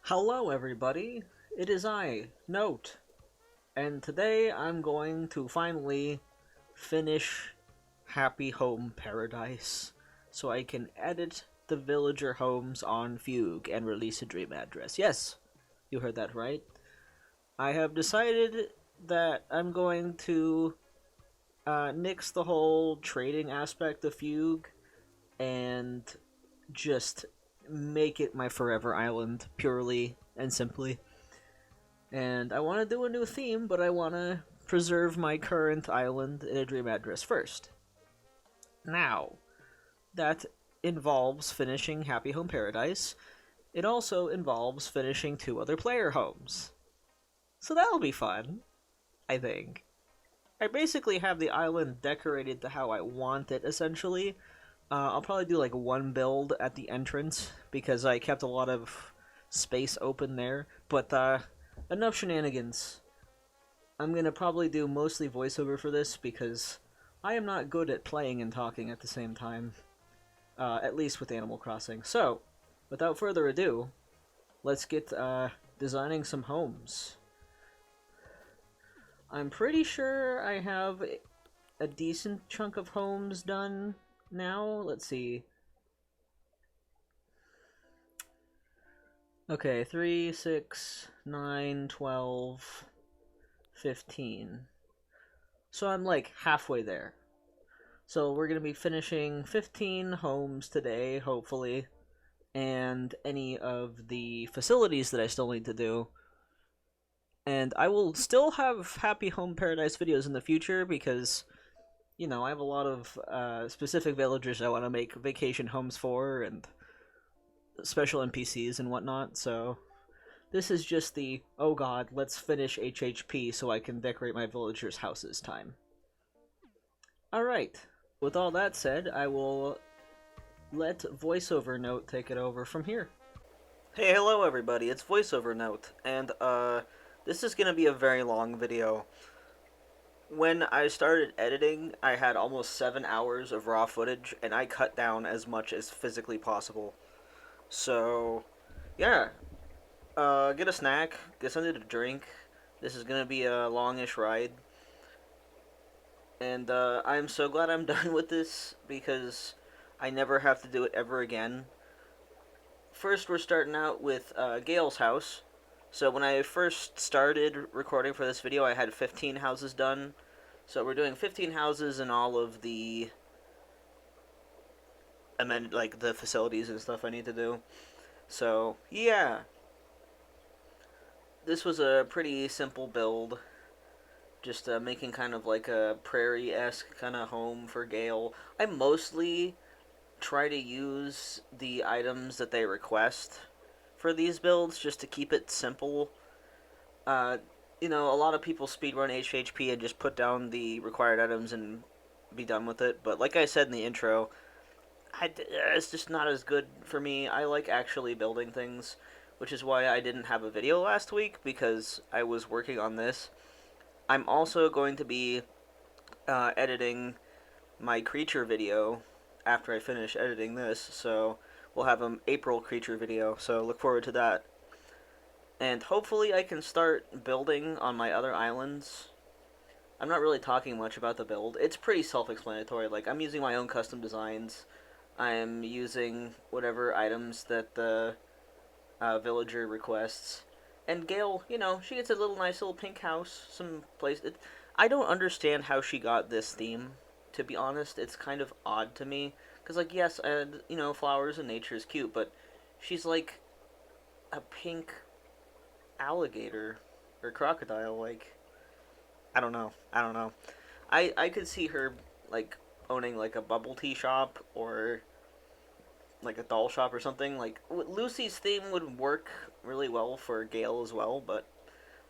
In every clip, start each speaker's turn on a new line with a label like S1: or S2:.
S1: Hello everybody, it is I, Note, and today I'm going to finally finish Happy Home Paradise so I can edit the villager homes on Fugue and release a dream address. Yes, you heard that right. I have decided that I'm going to nix the whole trading aspect of Fugue and just make it my forever island purely and simply. And I want to do a new theme, but I want to preserve my current island in a dream address first. Now, that involves finishing Happy Home Paradise. It also involves finishing two other player homes. So that'll be fun, I think. I basically have the island decorated to how I want it, essentially. I'll probably do like one build at the entrance because I kept a lot of space open there. But enough shenanigans. I'm gonna probably do mostly voiceover for this because I am not good at playing and talking at the same time. At least with Animal Crossing. So, without further ado, let's get designing some homes. I'm pretty sure I have a decent chunk of homes done now. Let's see. Okay, 3, 6, 9, 12, 15. So I'm like halfway there. So we're going to be finishing 15 homes today, hopefully, and any of the facilities that I still need to do. And I will still have Happy Home Paradise videos in the future because, you know, I have a lot of specific villagers I want to make vacation homes for and special NPCs and whatnot, so this is just the, oh god, let's finish HHP so I can decorate my villagers' houses time. Alright, with all that said, I will let VoiceOver Note take it over from here. Hey, hello everybody, it's VoiceOver Note, and this is gonna be a very long video. When I started editing, I had almost 7 hours of raw footage, and I cut down as much as physically possible. So, yeah, get a snack, get something to drink. This is gonna be a longish ride. And I'm so glad I'm done with this because I never have to do it ever again. First, we're starting out with Gail's house. So when I first started recording for this video, I had 15 houses done. So we're doing 15 houses and all of the like the facilities and stuff I need to do. So yeah, this was a pretty simple build. Just making kind of like a prairie-esque kind of home for Gale. I mostly try to use the items that they request for these builds just to keep it simple. Uh, you know, a lot of people speedrun HHP and just put down the required items and be done with it. But like I said in the intro, it's just not as good for me. I like actually building things, which is why I didn't have a video last week because I was working on this. I'm also going to be editing my creature video after I finish editing this, so we'll have an April creature video, so look forward to that. And hopefully I can start building on my other islands. I'm not really talking much about the build. It's pretty self-explanatory. Like, I'm using my own custom designs. I'm using whatever items that the villager requests. And Gail, you know, she gets a nice little pink house, some place. I don't understand how she got this theme. To be honest, it's kind of odd to me. Cause like, yes, you know, flowers and nature is cute, but she's like a pink alligator or crocodile. Like, I don't know. I don't know. I could see her like owning like a bubble tea shop or like a doll shop or something. Like Lucy's theme would work really well for Gale as well, but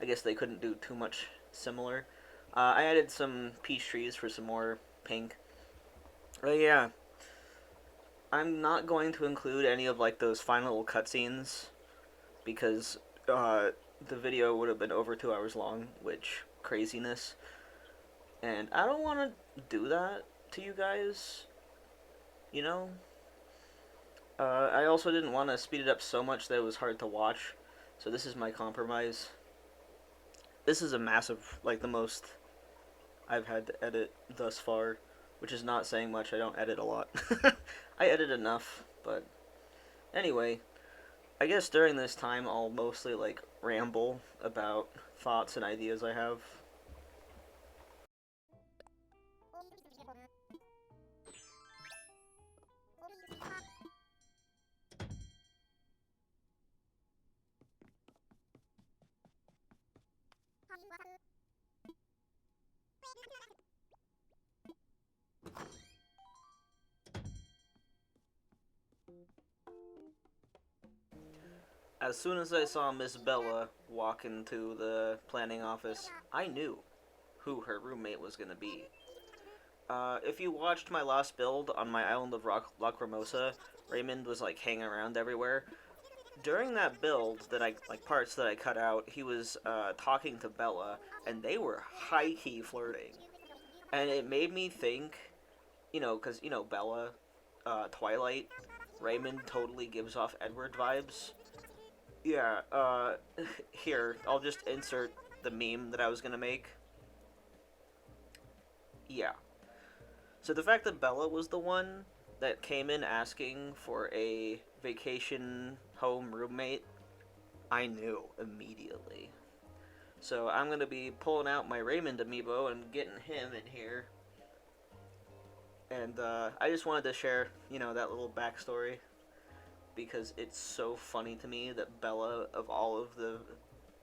S1: I guess they couldn't do too much similar. I added some peach trees for some more pink. But yeah, I'm not going to include any of like those final little cutscenes because the video would have been over 2 hours long, which craziness. And I don't want to do that to you guys, you know? I also didn't want to speed it up so much that it was hard to watch. So this is my compromise. This is a massive, like the most I've had to edit thus far, which is not saying much. I don't edit a lot. I edit enough, but anyway, I guess during this time I'll mostly like ramble about thoughts and ideas I have. As soon as I saw Miss Bella walk into the planning office, I knew who her roommate was going to be. If you watched my last build on my island of Lacrimosa, Raymond was like hanging around everywhere. During that build, that I like parts that I cut out, he was talking to Bella, and they were high key flirting, and it made me think, because Bella, Twilight, Raymond totally gives off Edward vibes. Yeah. Here I'll just insert the meme that I was gonna make. Yeah. So the fact that Bella was the one that came in asking for a vacation home roommate, I knew immediately. So I'm going to be pulling out my Raymond amiibo and getting him in here. And I just wanted to share, that little backstory, because it's so funny to me that Bella, of all of the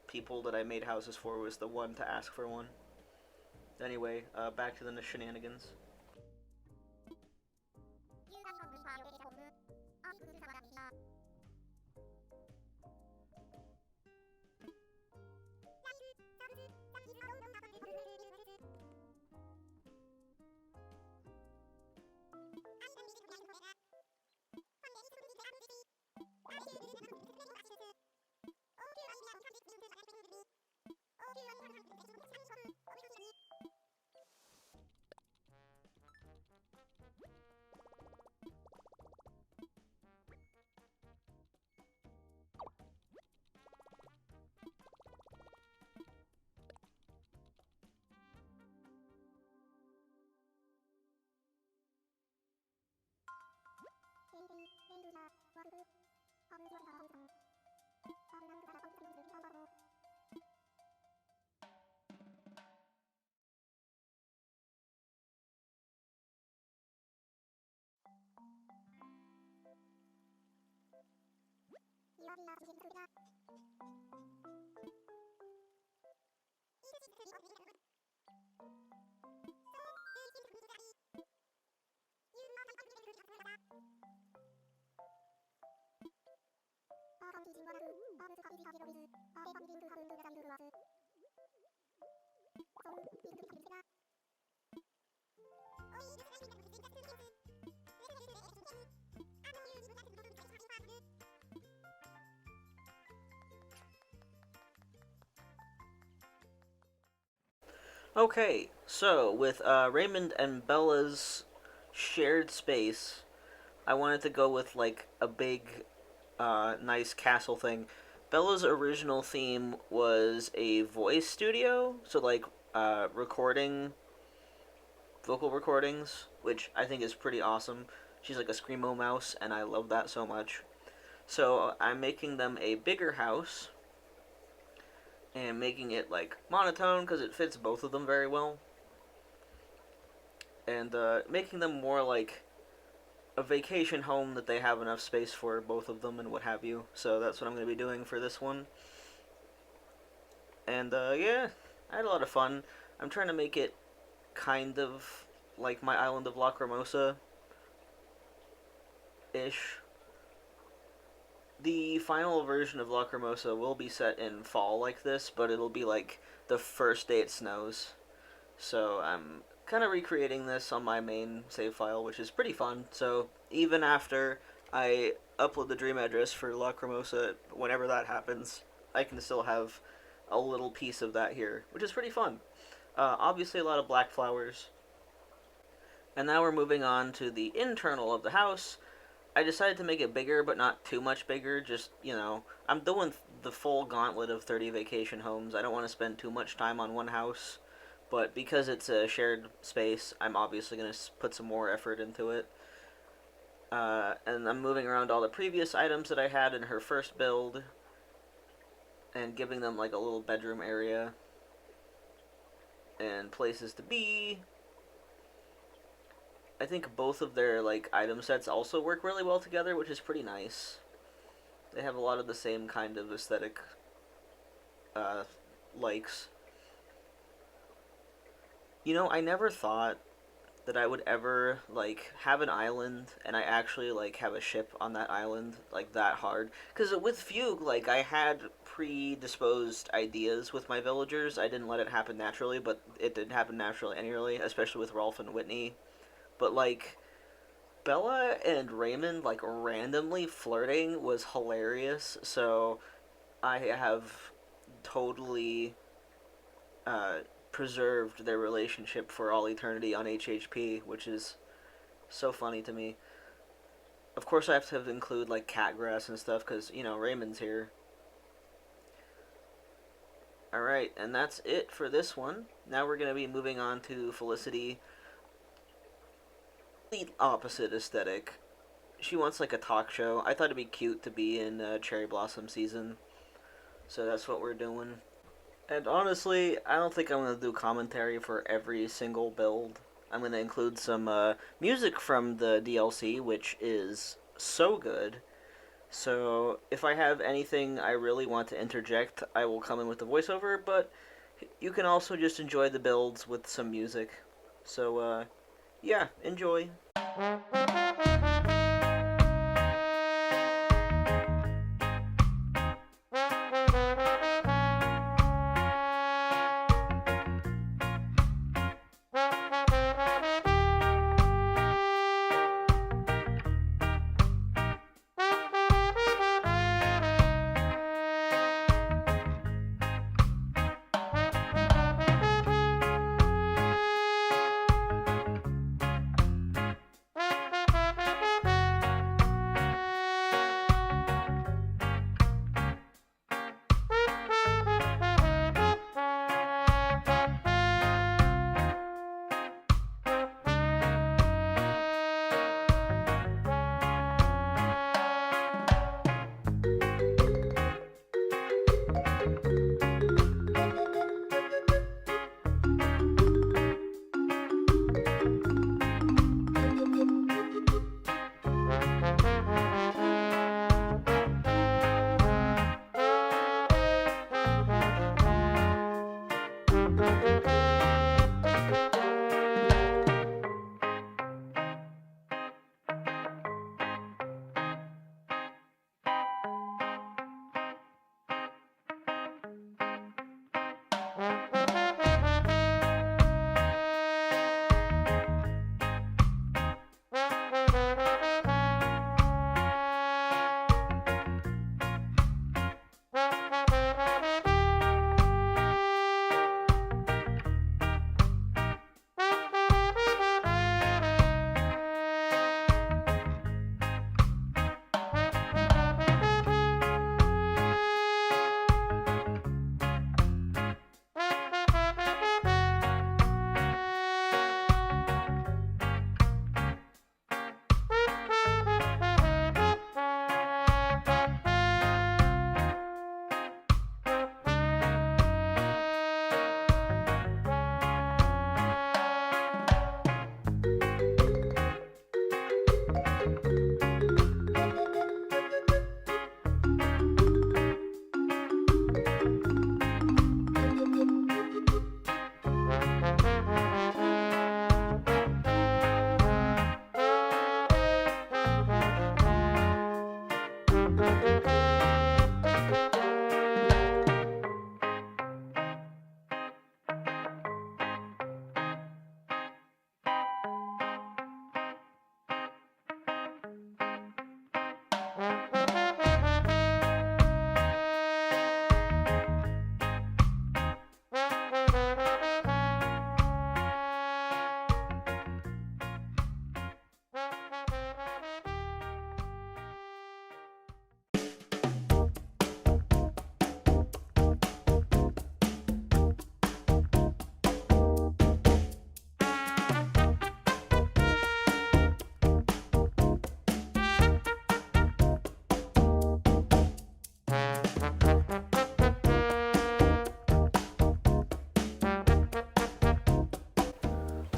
S1: people that I made houses for, was the one to ask for one. Anyway, back to the shenanigans. Okay, so with Raymond and Bella's shared space, I wanted to go with like a big, nice castle thing. Bella's original theme was a voice studio, so like vocal recordings, which I think is pretty awesome. She's like a screamo mouse, and I love that so much. So I'm making them a bigger house and making it like monotone because it fits both of them very well, and making them more like a vacation home that they have enough space for both of them and what have you. So that's what I'm going to be doing for this one. And yeah, I had a lot of fun. I'm trying to make it kind of like my island of Lacrimosa ish. The final version of Lacrimosa will be set in fall like this, but it'll be like the first day it snows. So I'm kind of recreating this on my main save file, which is pretty fun. So even after I upload the dream address for Lacrimosa, whenever that happens, I can still have a little piece of that here, which is pretty fun. Obviously a lot of black flowers. And now we're moving on to the internal of the house. I decided to make it bigger, but not too much bigger. Just, I'm doing the full gauntlet of 30 vacation homes. I don't want to spend too much time on one house, but because it's a shared space, I'm obviously going to put some more effort into it. And I'm moving around all the previous items that I had in her first build and giving them like a little bedroom area and places to be. I think both of their like item sets also work really well together, which is pretty nice. They have a lot of the same kind of aesthetic uh, likes. I never thought that I would ever like have an island and I actually like have a ship on that island like that hard. Because with Fugue, like I had predisposed ideas with my villagers. I didn't let it happen naturally, but it did happen naturally anyway, especially with Rolf and Whitney. But like Bella and Raymond like randomly flirting was hilarious. So I have totally uh, preserved their relationship for all eternity on HHP, which is so funny to me. Of course, I have to include like catgrass and stuff because Raymond's here. All right, and that's it for this one. Now we're gonna be moving on to Felicity. The opposite aesthetic. She wants like a talk show. I thought it'd be cute to be in cherry blossom season, so that's what we're doing. And honestly, I don't think I'm going to do commentary for every single build. I'm going to include some music from the DLC, which is so good. So if I have anything I really want to interject, I will come in with the voiceover, but you can also just enjoy the builds with some music. So, yeah, enjoy.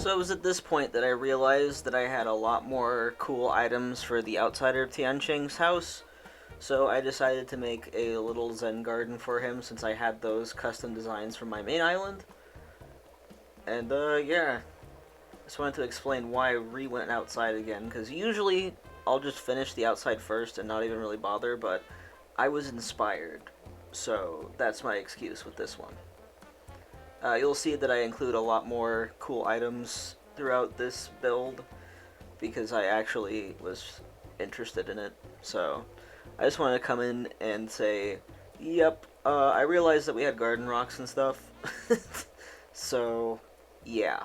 S1: So it was at this point that I realized that I had a lot more cool items for the outsider of Tianqing's house. So I decided to make a little Zen garden for him since I had those custom designs from my main island. And yeah, just wanted to explain why I went outside again, because usually I'll just finish the outside first and not even really bother, but I was inspired. So that's my excuse with this one. You'll see that I include a lot more cool items throughout this build because I actually was interested in it. So I just wanted to come in and say, yep, I realized that we had garden rocks and stuff. So, yeah.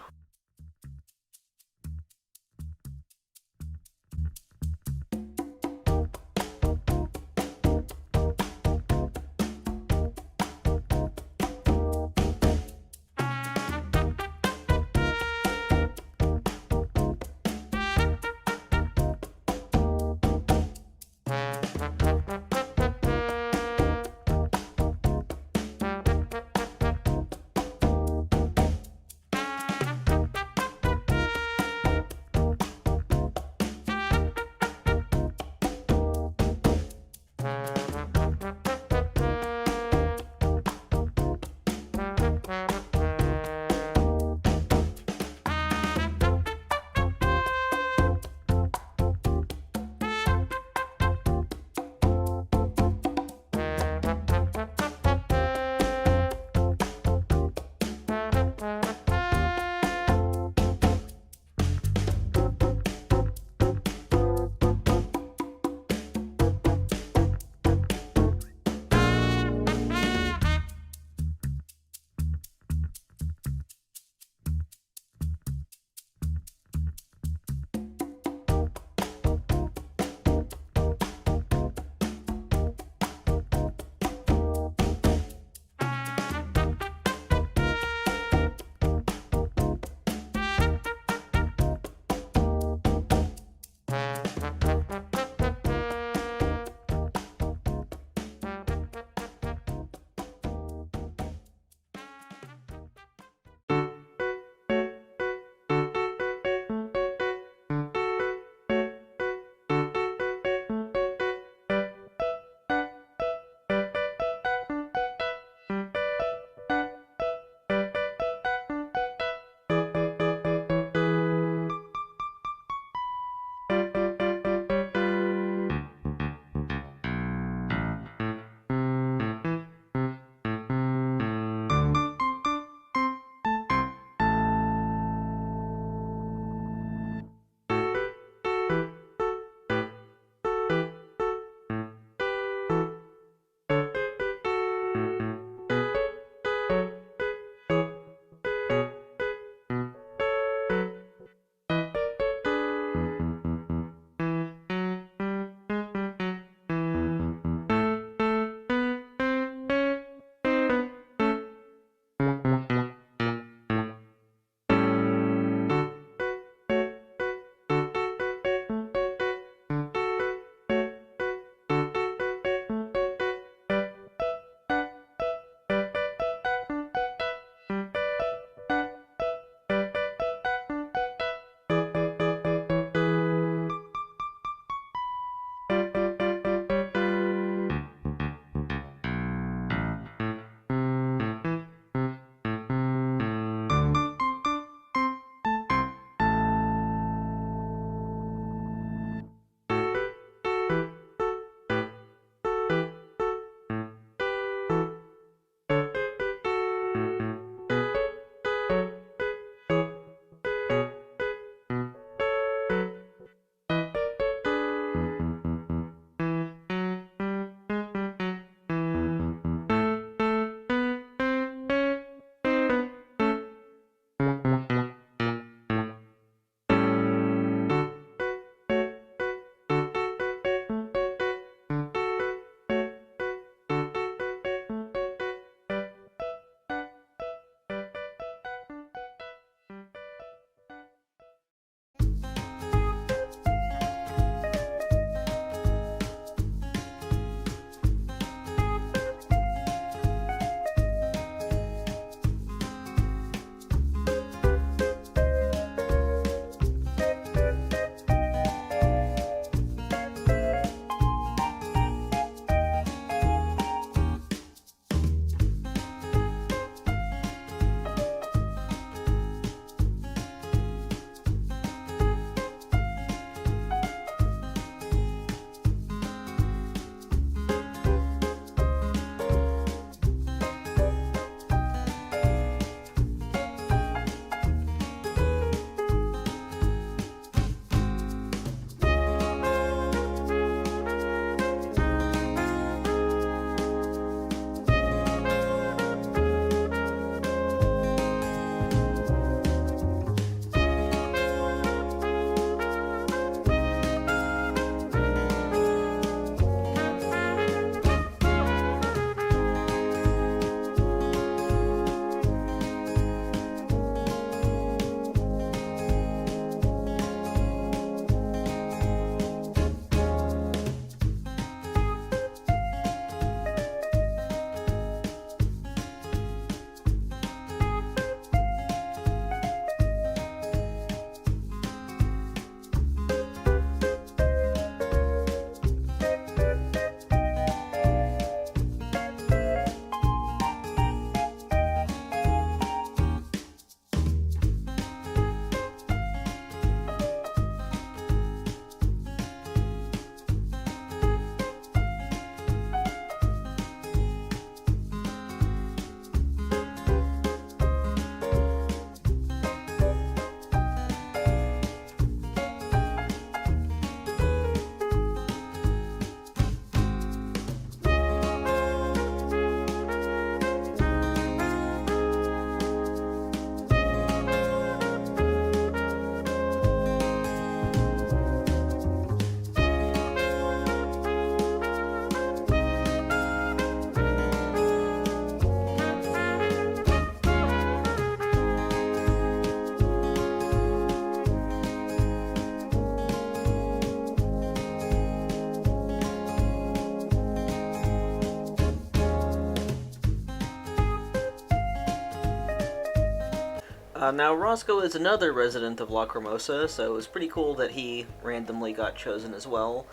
S1: Now, Roscoe is another resident of Lacrimosa, so it was pretty cool that he randomly got chosen as well.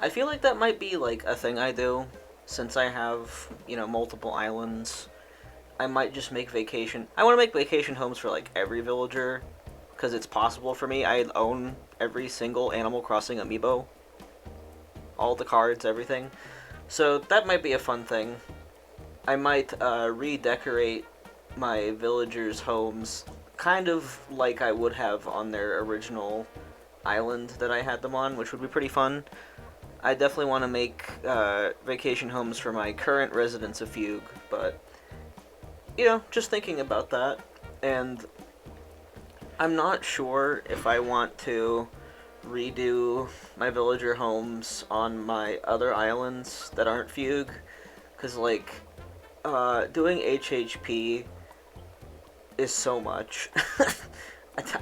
S1: I feel like that might be like a thing I do, since I have, multiple islands. I might just make vacation. I want to make vacation homes for like every villager, because it's possible for me. I own every single Animal Crossing amiibo, all the cards, everything. So that might be a fun thing. I might redecorate my villagers' homes kind of like I would have on their original island that I had them on, which would be pretty fun. I definitely want to make vacation homes for my current residents of Fugue, but, just thinking about that, and I'm not sure if I want to redo my villager homes on my other islands that aren't Fugue, because, like, doing HHP is so much.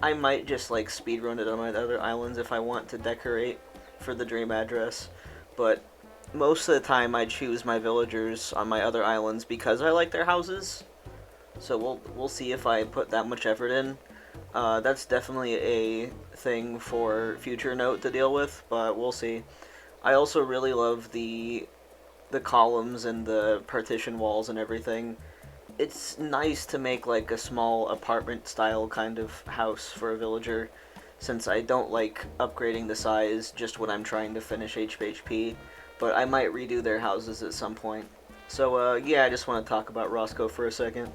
S1: I might just, like, speedrun it on my other islands if I want to decorate for the dream address, but most of the time I choose my villagers on my other islands because I like their houses, so we'll see if I put that much effort in. That's definitely a thing for future note to deal with, but we'll see. I also really love the columns and the partition walls and everything. It's nice to make like a small apartment style kind of house for a villager, since I don't like upgrading the size just when I'm trying to finish HHP, but I might redo their houses at some point. So yeah, I just want to talk about Roscoe for a second.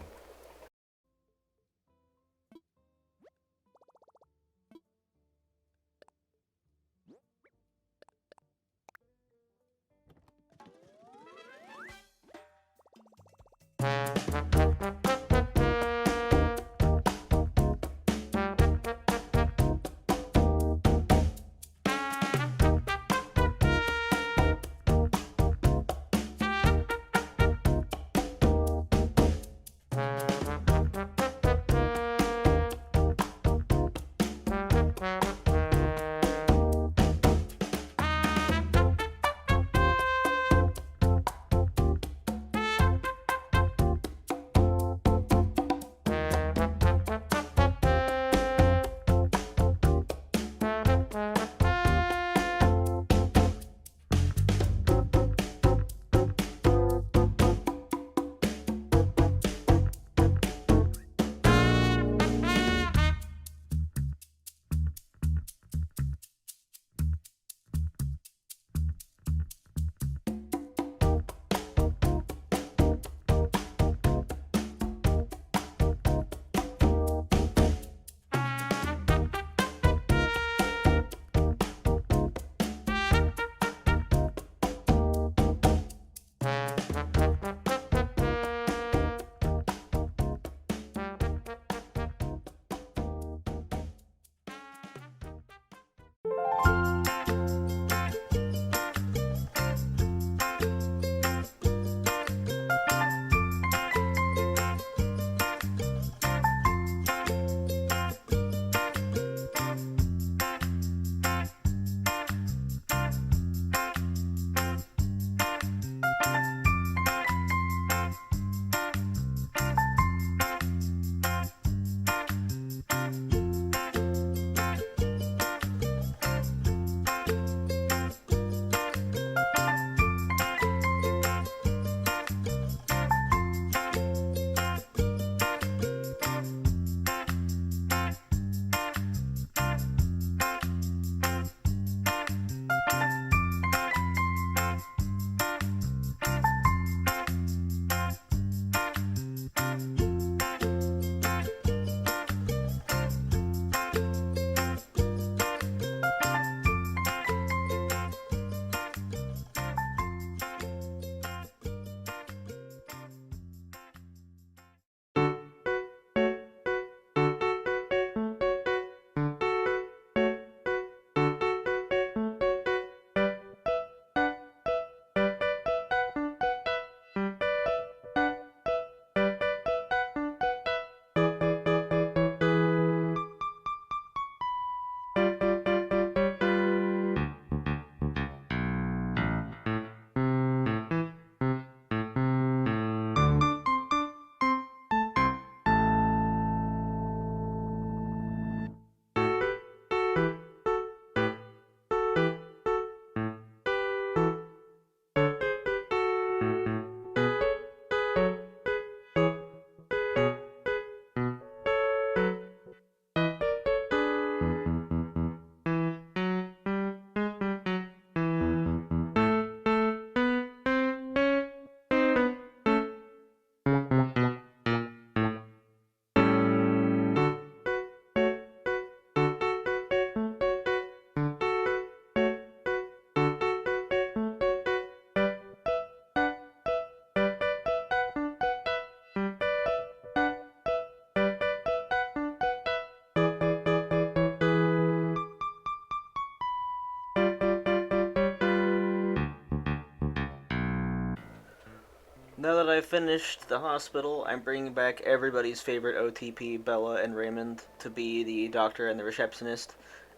S1: Now that I've finished the hospital, I'm bringing back everybody's favorite OTP, Bella and Raymond, to be the doctor and the receptionist.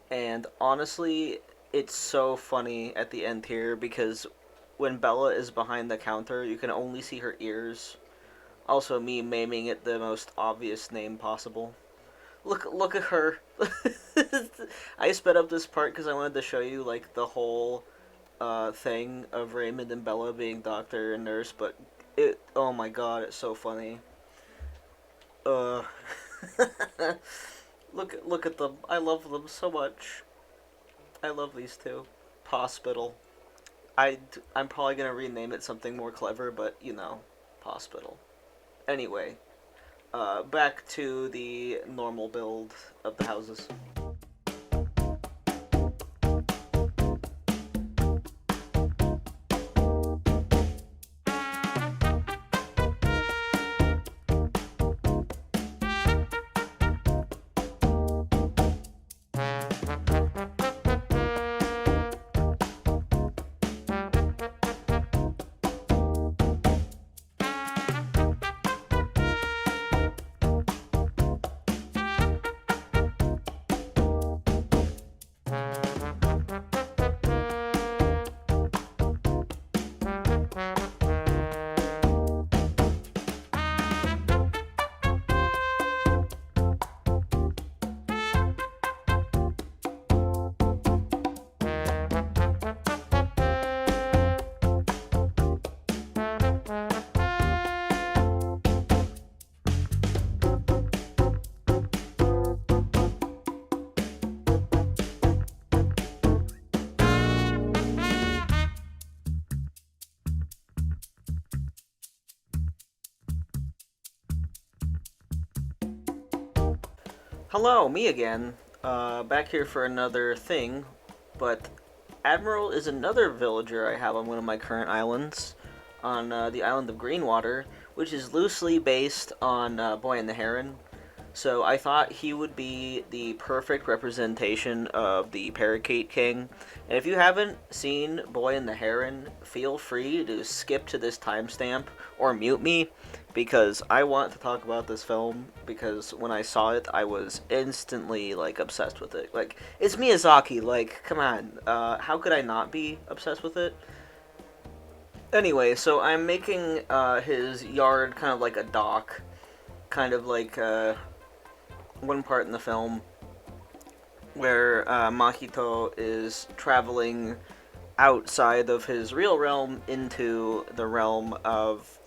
S1: And honestly, it's so funny at the end here because when Bella is behind the counter, you can only see her ears. Also, me maiming it the most obvious name possible. Look at her. I sped up this part because I wanted to show you like the whole thing of Raymond and Bella being doctor and nurse, but it, oh my god, it's so funny. Uh, look at them. I love them so much. I love these two. Hospital. I'm probably gonna rename it something more clever, but you know, hospital. Anyway, back to the normal build of the houses. Hello, me again. Back here for another thing, but Admiral is another villager I have on one of my current islands, on the island of Greenwater, which is loosely based on Boy and the Heron. So I thought he would be the perfect representation of the Parakeet King. And if you haven't seen Boy and the Heron, feel free to skip to this timestamp or mute me because I want to talk about this film because when I saw it, I was instantly like obsessed with it. Like it's Miyazaki, like come on, how could I not be obsessed with it? Anyway, so I'm making his yard kind of like a dock, kind of like one part in the film where Mahito is traveling outside of his real realm into the realm of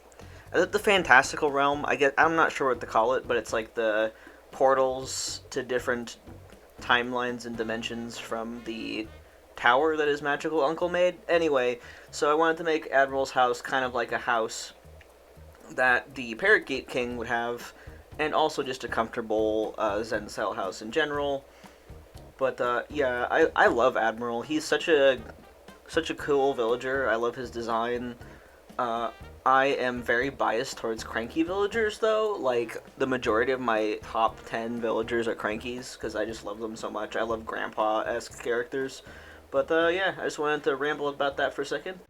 S1: the fantastical realm. I'm not sure what to call it, but it's like the portals to different timelines and dimensions from the tower that his magical uncle made. Anyway, so I wanted to make Admiral's house kind of like a house that the Parakeet King would have, and also just a comfortable Zen style house in general. But yeah, I love Admiral. He's such a cool villager. I love his design. I am very biased towards cranky villagers, though. Like, the majority of my top 10 villagers are crankies, because I just love them so much. I love grandpa-esque characters. But yeah, I just wanted to ramble about that for a second.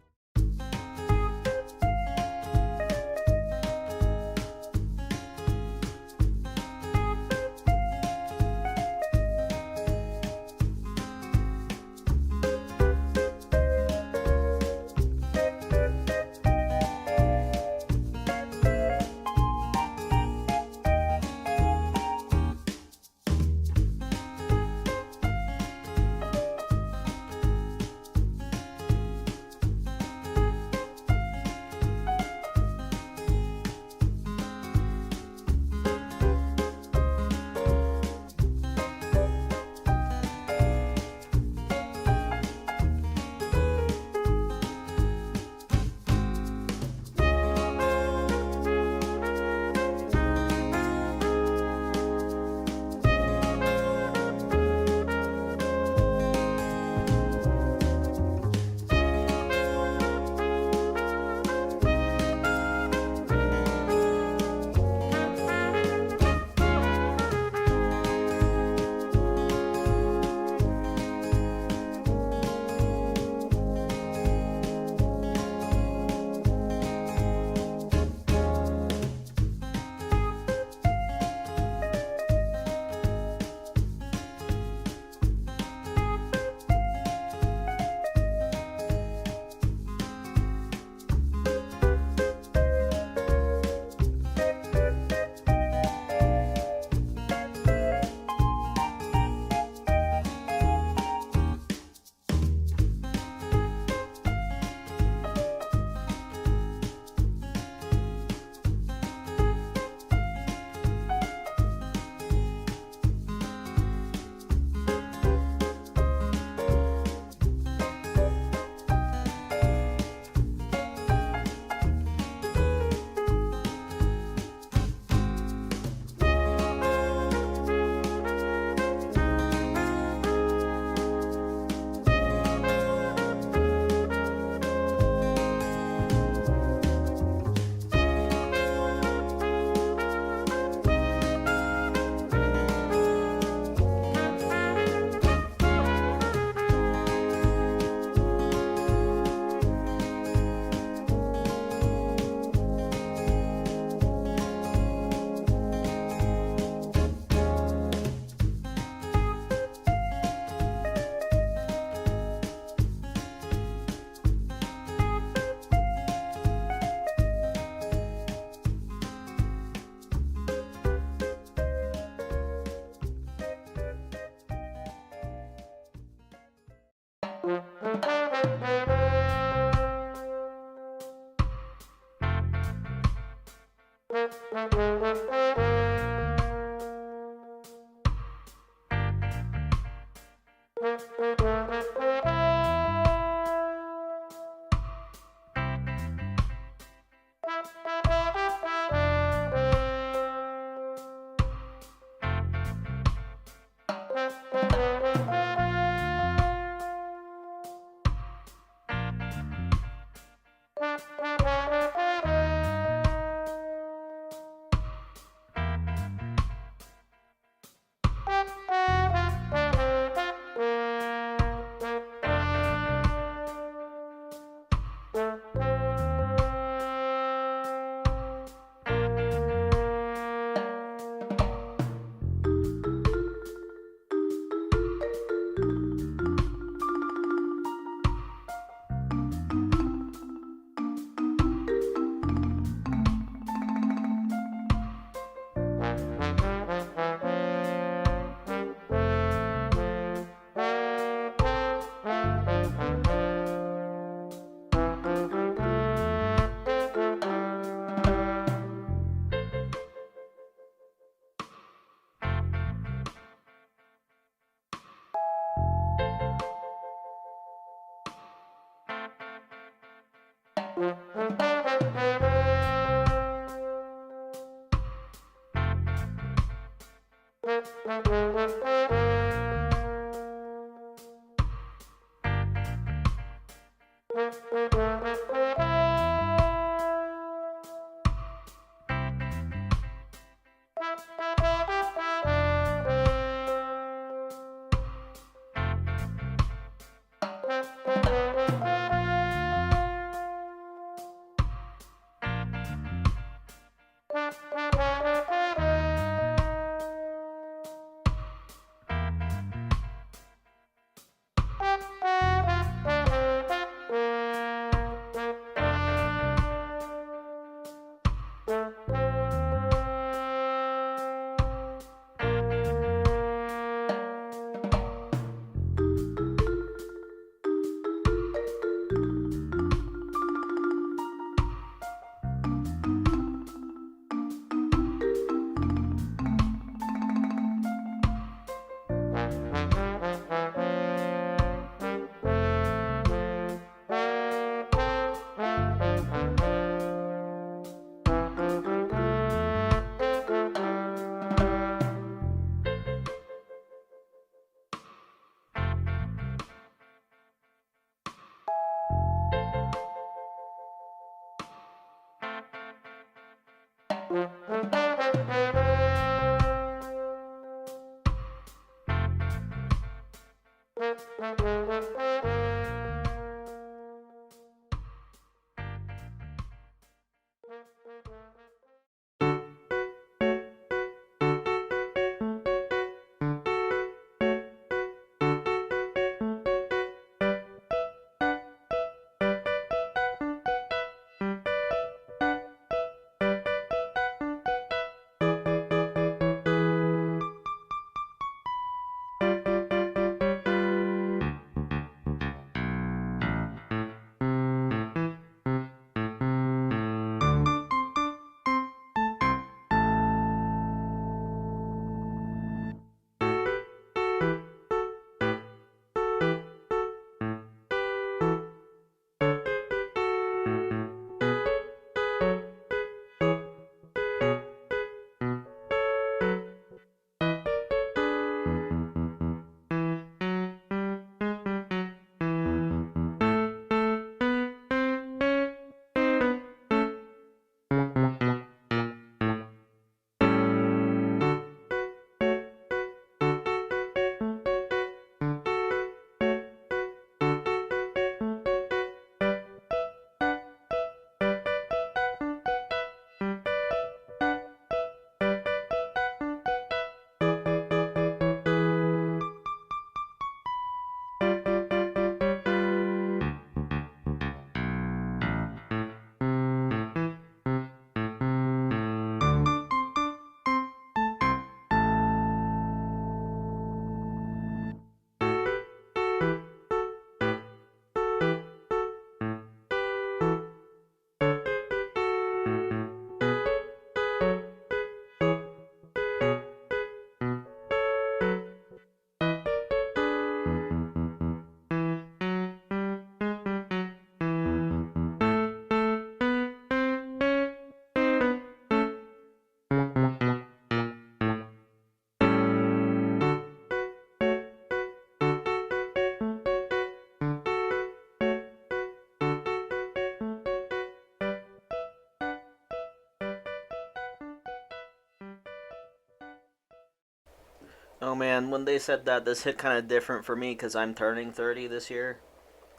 S1: Oh man, when they said that, this hit kind of different for me because I'm turning 30 this year.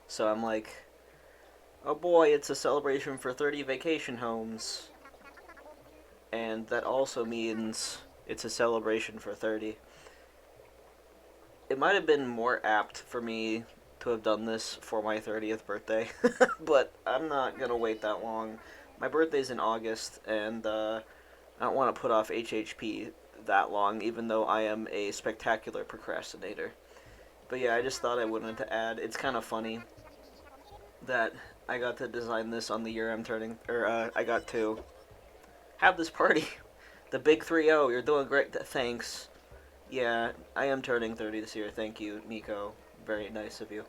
S1: So I'm like, oh boy, it's a celebration for 30 vacation homes. And that also means it's a celebration for 30. It might have been more apt for me to have done this for my 30th birthday, but I'm not gonna wait that long. My birthday's in August, and I don't want to put off HHP that long, even though I am a spectacular procrastinator. But yeah, I just thought I wanted to add. It's kind of funny that I got to design this on the year I'm turning, or I got to have this party. The big 3-0. You're doing great. Thanks. Yeah, I am turning 30 this year. Thank you, Nico. Very nice of you.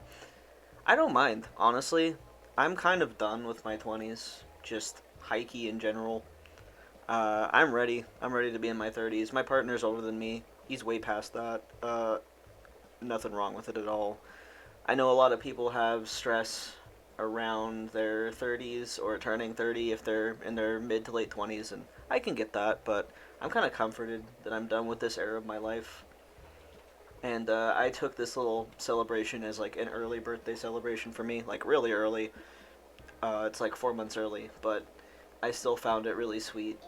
S1: I don't mind, honestly. I'm kind of done with my 20s. Just hikey in general. I'm ready. I'm ready to be in my 30s. My partner's older than me. He's way past that. Nothing wrong with it at all. I know a lot of people have stress around their 30s or turning 30 if they're in their mid to late 20s, and I can get that, but I'm kind of comforted that I'm done with this era of my life. And I took this little celebration as like an early birthday celebration for me, like really early. It's like 4 months early, but I still found it really sweet.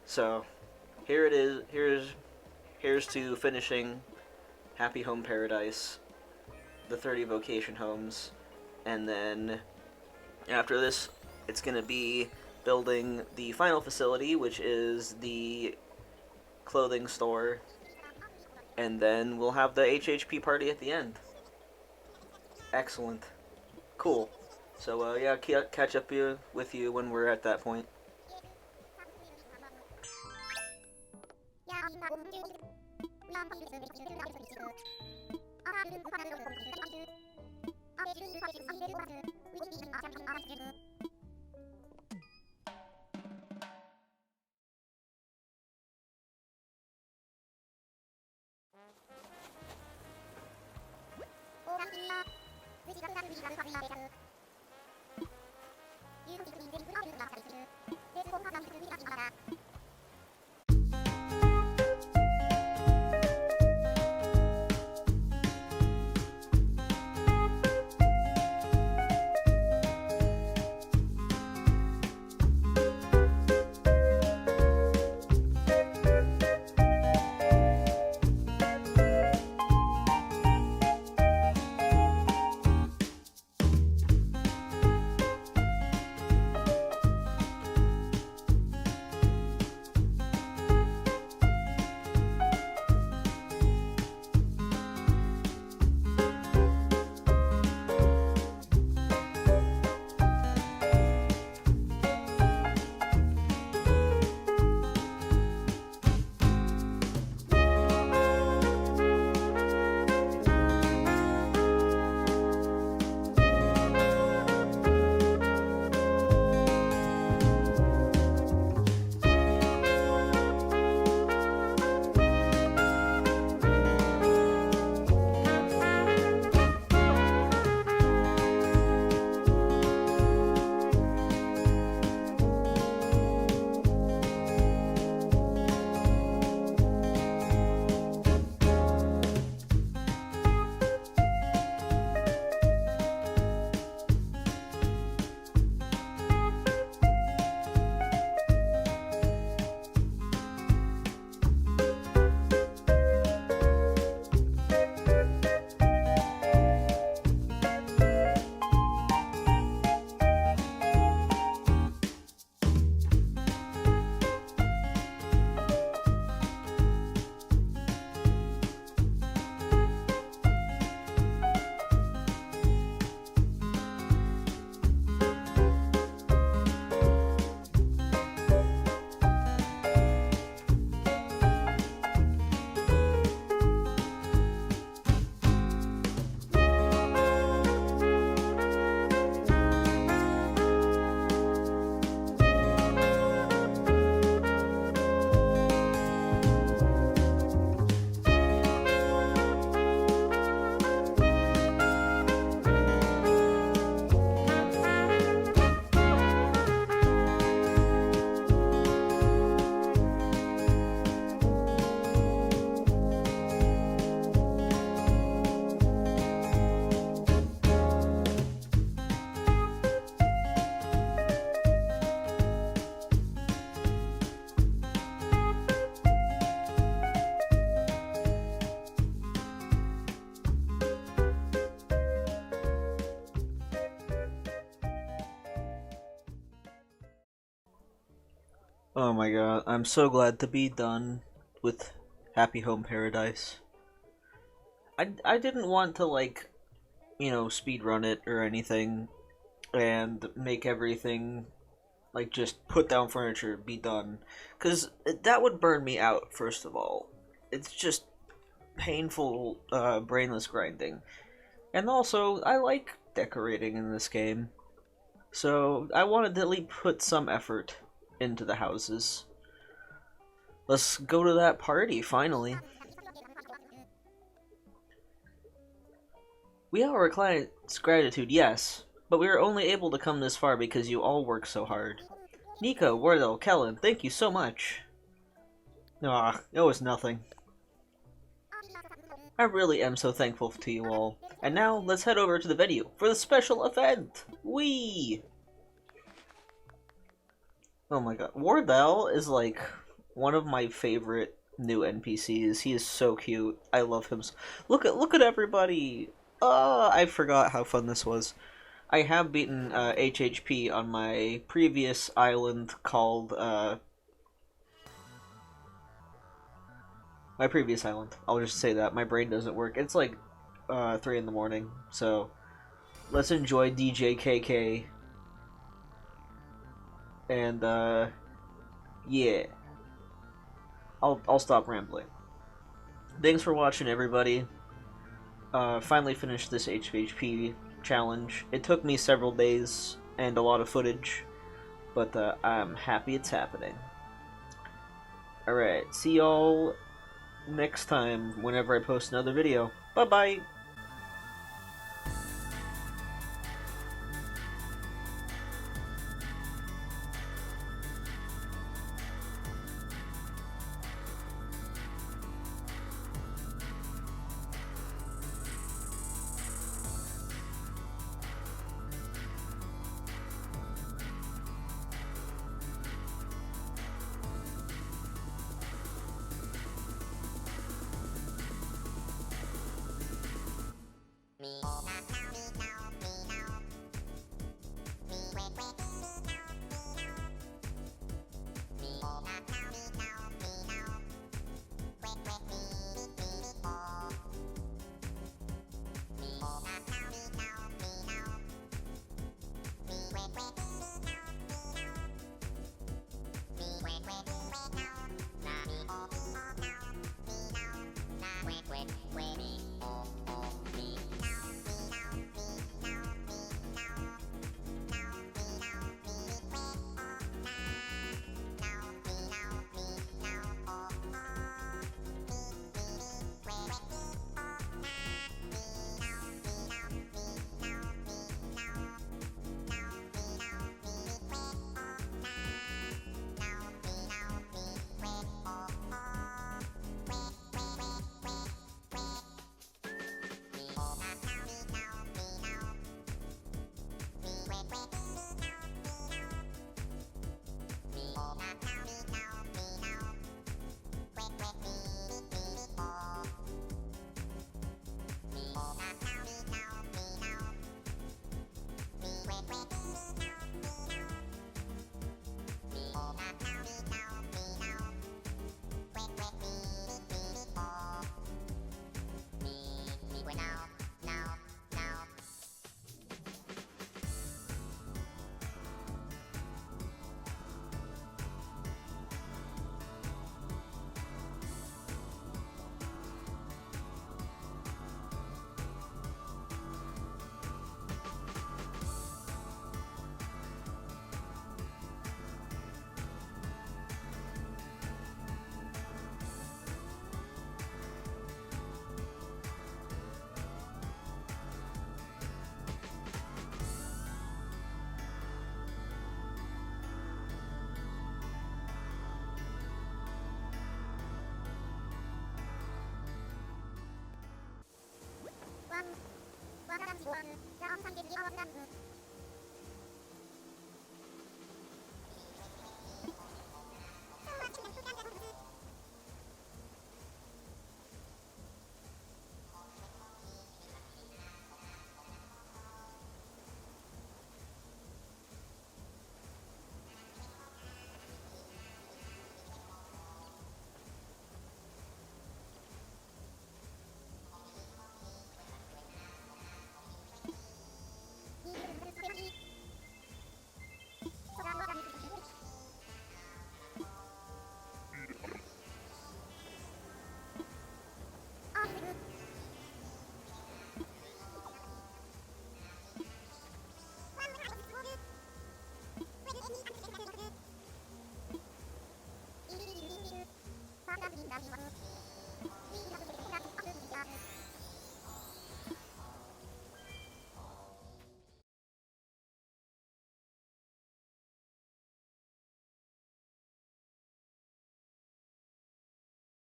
S1: So here it is. Here's to finishing Happy Home Paradise, the 30 vocation homes, and then after this, it's gonna be building the final facility, which is the clothing store, and then we'll have the HHP party at the end. Excellent. Cool. So yeah, catch up with you when we're at that point. Oh my god, I'm so glad to be done with Happy Home Paradise. I didn't want to, like, speedrun it or anything and make everything, like, just put down furniture, be done. Because that would burn me out, first of all. It's just painful, brainless grinding. And also, I like decorating in this game. So, I wanted to at least put some effort into the houses. Let's go to that party, finally. We owe our clients gratitude, yes, but we were only able to come this far because you all work so hard. Nico, Wardell, Kellen, thank you so much. Ah, it was nothing. I really am so thankful to you all. And now, let's head over to the venue for the special event! Whee! Oh my god. Wardell is, like, one of my favorite new NPCs. He is so cute. I love him. Look at everybody! I forgot how fun this was. I have beaten HHP on my previous island called, my previous island. I'll just say that. My brain doesn't work. It's like 3 in the morning, so let's enjoy DJ KK. And yeah. I'll stop rambling. Thanks for watching, everybody. Finally finished this HHP challenge. It took me several days and a lot of footage, but I'm happy it's happening. Alright, see y'all next time whenever I post another video. Bye-bye!